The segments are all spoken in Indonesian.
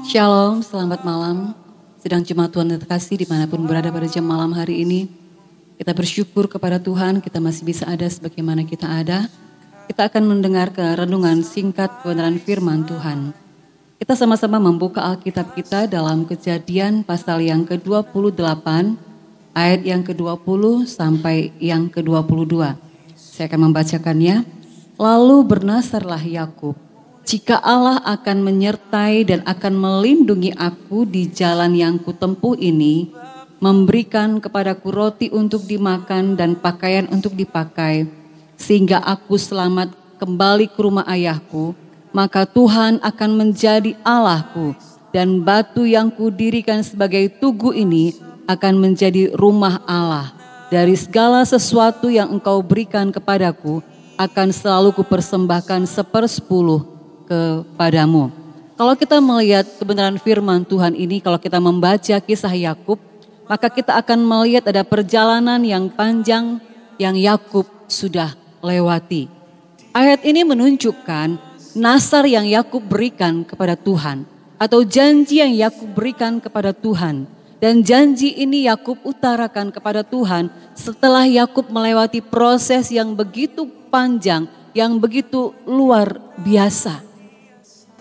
Shalom, selamat malam. Sedang jemaat Tuhan terkasih dimanapun berada pada jam malam hari ini. Kita bersyukur kepada Tuhan, kita masih bisa ada sebagaimana kita ada. Kita akan mendengar renungan singkat kebenaran firman Tuhan. Kita sama-sama membuka Alkitab kita dalam Kejadian pasal yang ke-28, ayat yang ke-20 sampai yang ke-22. Saya akan membacakannya. Lalu bernasarlah Yakub, jika Allah akan menyertai dan akan melindungi aku di jalan yang kutempuh ini, memberikan kepadaku roti untuk dimakan dan pakaian untuk dipakai, sehingga aku selamat kembali ke rumah ayahku, maka Tuhan akan menjadi Allahku, dan batu yang kudirikan sebagai tugu ini akan menjadi rumah Allah. Dari segala sesuatu yang engkau berikan kepadaku, akan selalu kupersembahkan 1/10 kepadamu. Kalau kita melihat kebenaran firman Tuhan ini, kalau kita membaca kisah Yakub, maka kita akan melihat ada perjalanan yang panjang yang Yakub sudah lewati. Ayat ini menunjukkan nasar yang Yakub berikan kepada Tuhan, atau janji yang Yakub berikan kepada Tuhan. Dan janji ini Yakub utarakan kepada Tuhan setelah Yakub melewati proses yang begitu panjang, yang begitu luar biasa.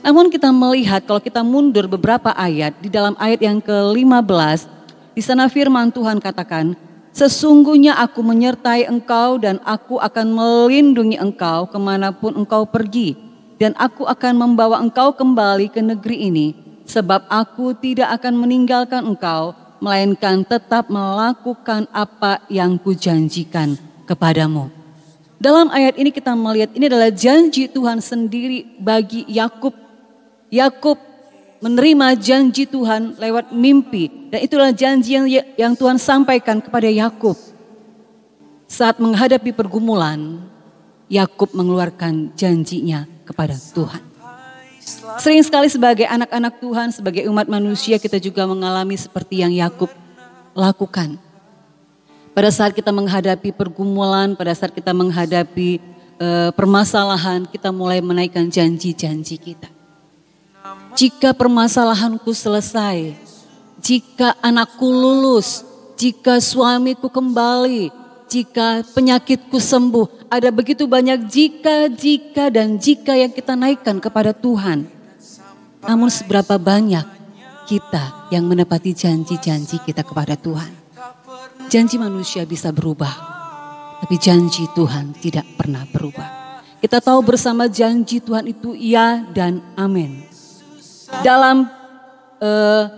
Namun kita melihat kalau kita mundur beberapa ayat, di dalam ayat yang ke-15, di sana firman Tuhan katakan, sesungguhnya aku menyertai engkau dan aku akan melindungi engkau kemanapun engkau pergi. Dan aku akan membawa engkau kembali ke negeri ini, sebab aku tidak akan meninggalkan engkau, melainkan tetap melakukan apa yang kujanjikan kepadamu. Dalam ayat ini kita melihat ini adalah janji Tuhan sendiri bagi Yakub. Yakub menerima janji Tuhan lewat mimpi, dan itulah janji yang Tuhan sampaikan kepada Yakub. Saat menghadapi pergumulan, Yakub mengeluarkan janjinya kepada Tuhan. Sering sekali sebagai anak-anak Tuhan, sebagai umat manusia, kita juga mengalami seperti yang Yakub lakukan. Pada saat kita menghadapi pergumulan, pada saat kita menghadapi permasalahan, kita mulai menaikkan janji-janji kita. Jika permasalahanku selesai, jika anakku lulus, jika suamiku kembali, jika penyakitku sembuh, ada begitu banyak jika yang kita naikkan kepada Tuhan. Namun seberapa banyak kita yang menepati janji-janji kita kepada Tuhan? Janji manusia bisa berubah, tapi janji Tuhan tidak pernah berubah. Kita tahu bersama janji Tuhan itu ya dan amin. Dalam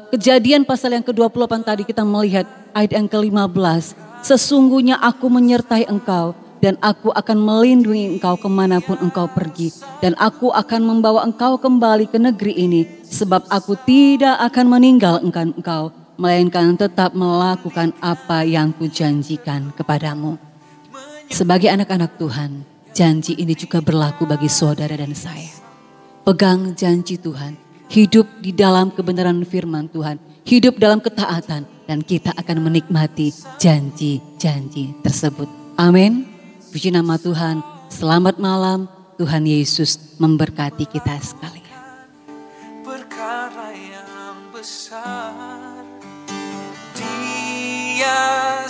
Kejadian pasal yang ke-28 tadi kita melihat ayat yang ke-15. Sesungguhnya aku menyertai engkau dan aku akan melindungi engkau kemanapun engkau pergi. Dan aku akan membawa engkau kembali ke negeri ini, sebab aku tidak akan meninggalkan engkau, melainkan tetap melakukan apa yang kujanjikan kepadamu. Sebagai anak-anak Tuhan, janji ini juga berlaku bagi saudara dan saya. Pegang janji Tuhan. Hidup di dalam kebenaran firman Tuhan, hidup dalam ketaatan, dan kita akan menikmati janji-janji tersebut. Amin. Puji nama Tuhan. Selamat malam. Tuhan Yesus memberkati kita sekalian. Perkara yang besar, Dia